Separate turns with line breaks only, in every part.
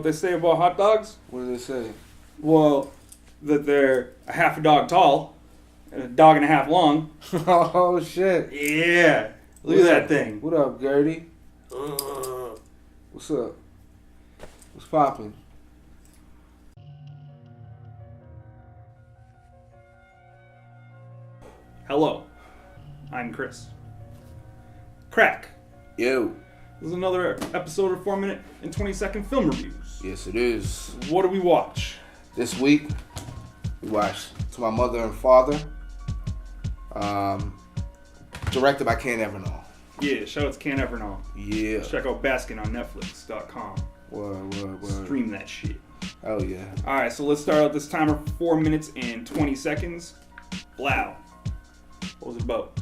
they say about hot dogs?
What do they say?
Well, that they're a half a dog tall and a dog and a half long.
Oh, shit.
Yeah. Look at that thing.
What up, Gertie? What's up? What's poppin'?
Hello. I'm Chris. Crack.
Yo.
This is another episode of 4 minute and 20-second film reviews.
Yes, it is.
What do we watch?
This week, we watched To My Mother and Father. Directed by Can't Ever Know.
Yeah, shout out to Can't Ever Know.
Yeah.
Check out Baskin on Netflix.com.
Word.
Stream that shit.
Oh, yeah.
Alright, so let's start out this timer for 4 minutes and 20 seconds. Blow. What was it about?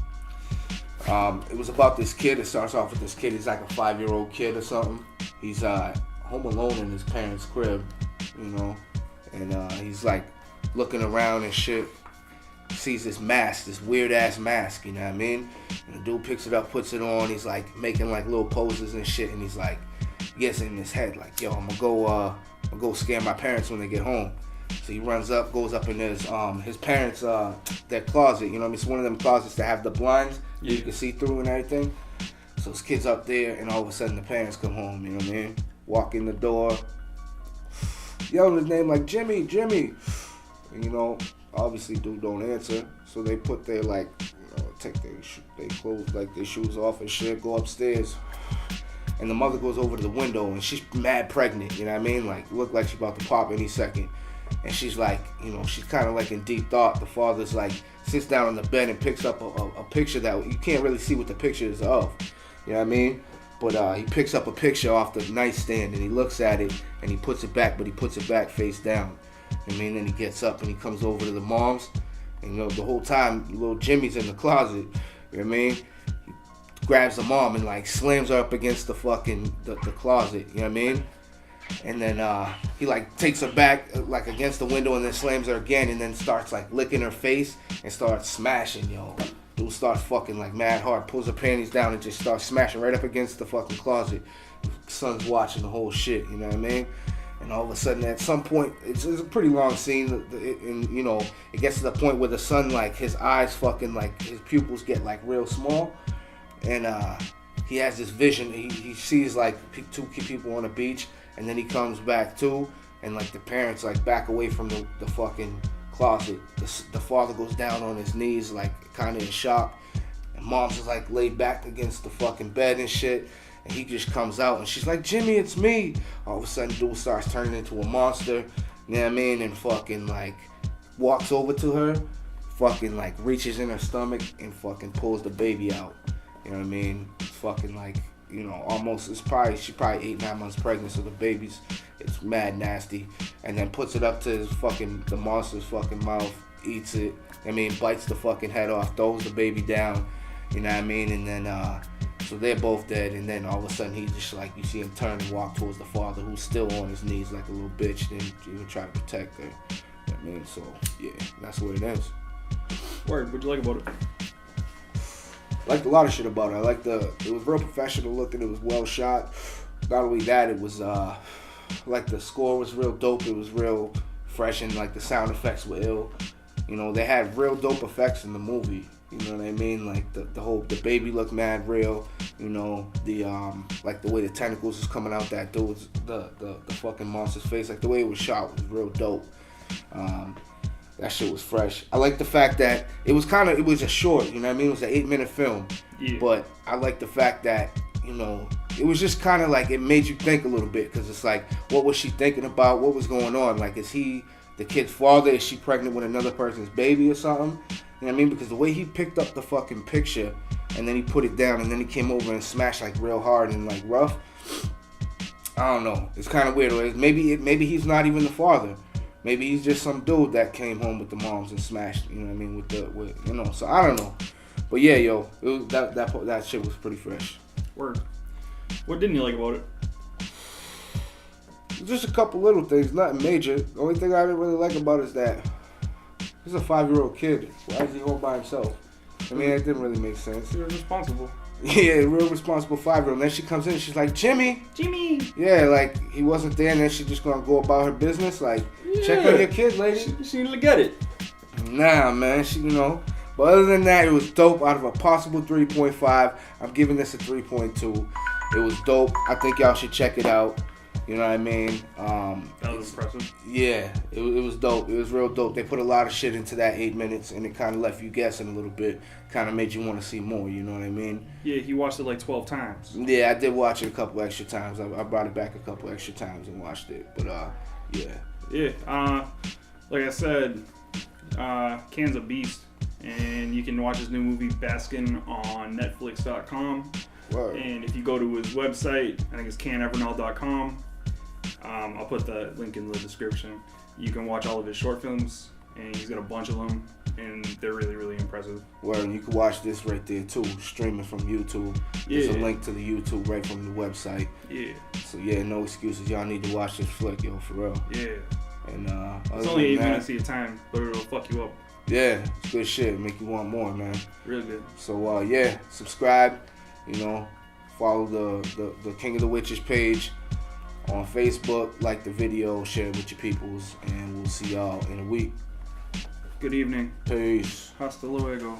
It was about this kid. It starts off with this kid. He's like a 5-year-old kid or something. He's home alone in his parents' crib, you know, and he's like looking around and shit. Sees this mask, this weird ass mask, you know what I mean? And the dude picks it up, puts it on. He's like making like little poses and shit, and he's like, gets in his head like, yo, I'm gonna go scare my parents when they get home. So he runs up, goes up in his parents' their closet. You know what I mean? It's one of them closets that have the blinds you can see through and everything. So his kid's up there, and all of a sudden the parents come home. You know what I mean? Walk in the door, yelling his name like Jimmy. And, you know, obviously dude don't answer. So they put their like, you know, take their clothes, like their shoes off and shit, go upstairs. And the mother goes over to the window, and she's mad pregnant. You know what I mean? Like look like she's about to pop any second. And she's like, you know, she's kind of like in deep thought. The father's like, sits down on the bed and picks up a picture that you can't really see what the picture is of. You know what I mean? But he picks up a picture off the nightstand and he looks at it and he puts it back, but he puts it back face down. I mean, then he gets up and he comes over to the mom's. And, you know, the whole time, little Jimmy's in the closet. You know what I mean? He grabs the mom and like slams her up against the fucking, the closet. You know what I mean? And then he like takes her back like against the window and then slams her again and then starts like licking her face and starts smashing, yo. Dude starts fucking like mad hard, pulls her panties down and just starts smashing right up against the fucking closet. Son's watching the whole shit, you know what I mean? And all of a sudden at some point, it's a pretty long scene, and you know, it gets to the point where the son, like his eyes fucking like, his pupils get like real small. And he has this vision, he sees like two people on a beach. And then he comes back too, and like the parents like back away from the fucking closet. The father goes down on his knees like kind of in shock. And mom's just like laid back against the fucking bed and shit. And he just comes out and she's like, Jimmy, it's me. All of a sudden dude starts turning into a monster, you know what I mean? And fucking like walks over to her, fucking like reaches in her stomach and fucking pulls the baby out. You know what I mean? Fucking like, you know, almost, she's probably 8-9 months pregnant, so it's mad nasty. And then puts it up to the monster's fucking mouth, eats it, I mean, bites the fucking head off, throws the baby down, you know what I mean? And then, so they're both dead, and then all of a sudden he just like, you see him turn and walk towards the father, who's still on his knees like a little bitch, then even try to protect her. You know what I mean? So, yeah, that's what it is.
Word, what'd you like about it?
Liked a lot of shit about it. It was real professional looking. It was well shot. Not only that, it was like the score was real dope. It was real fresh and like the sound effects were ill. You know, they had real dope effects in the movie. You know what I mean? Like the baby looked mad real. You know, like the way the tentacles was coming out that dude's the fucking monster's face. Like the way it was shot was real dope. That shit was fresh. I like the fact that it was a short, you know what I mean? It was an 8-minute film. Yeah. But I like the fact that, you know, it was just kind of like, it made you think a little bit. Because it's like, what was she thinking about? What was going on? Like, is he the kid's father? Is she pregnant with another person's baby or something? You know what I mean? Because the way he picked up the fucking picture and then he put it down and then he came over and smashed like real hard and like rough. I don't know. It's kind of weird. Maybe he's not even the father. Maybe he's just some dude that came home with the moms and smashed, you know what I mean, with you know, so I don't know. But yeah, yo, it was, that shit was pretty fresh.
Word. What didn't you like about it?
Just a couple little things, nothing major. The only thing I didn't really like about it is that he's a 5-year-old kid. Why is he home by himself? I mean, it didn't really make sense.
She was responsible.
Yeah, real responsible 5-year-old. Then she comes in and she's like, Jimmy. Yeah, like, he wasn't there, and then she's just gonna go about her business. Like, check on your kid, lady.
She didn't look at it.
Nah, man, But other than that, it was dope. Out of a possible 3.5, I'm giving this a 3.2. It was dope. I think y'all should check it out. You know what I mean?
That was impressive.
Yeah, it was dope. It was real dope. They put a lot of shit into that 8 minutes, and it kind of left you guessing a little bit. Kind of made you want to see more, you know what I mean?
Yeah, he watched it like 12 times.
Yeah, I did watch it a couple extra times. I brought it back a couple extra times and watched it. But, yeah.
Yeah, like I said, Can's a beast. And you can watch his new movie, Baskin, on Netflix.com.
Word.
And if you go to his website, I think it's canevernell.com. I'll put the link in the description. You can watch all of his short films, and he's got a bunch of them, and they're really, really impressive.
Well, and you can watch this right there too, streaming from YouTube. There's a link to the YouTube right from the website.
Yeah.
So yeah, no excuses. Y'all need to watch this flick, yo, for real.
Yeah.
And
it's only 8 minutes at a time, but it'll fuck you up.
Yeah, it's good shit. Make you want more, man.
Real good.
So yeah, subscribe. You know, follow the King of the Witches page on Facebook. Like the video, share it with your peoples, and we'll see y'all in a week.
Good evening.
Peace.
Hasta luego.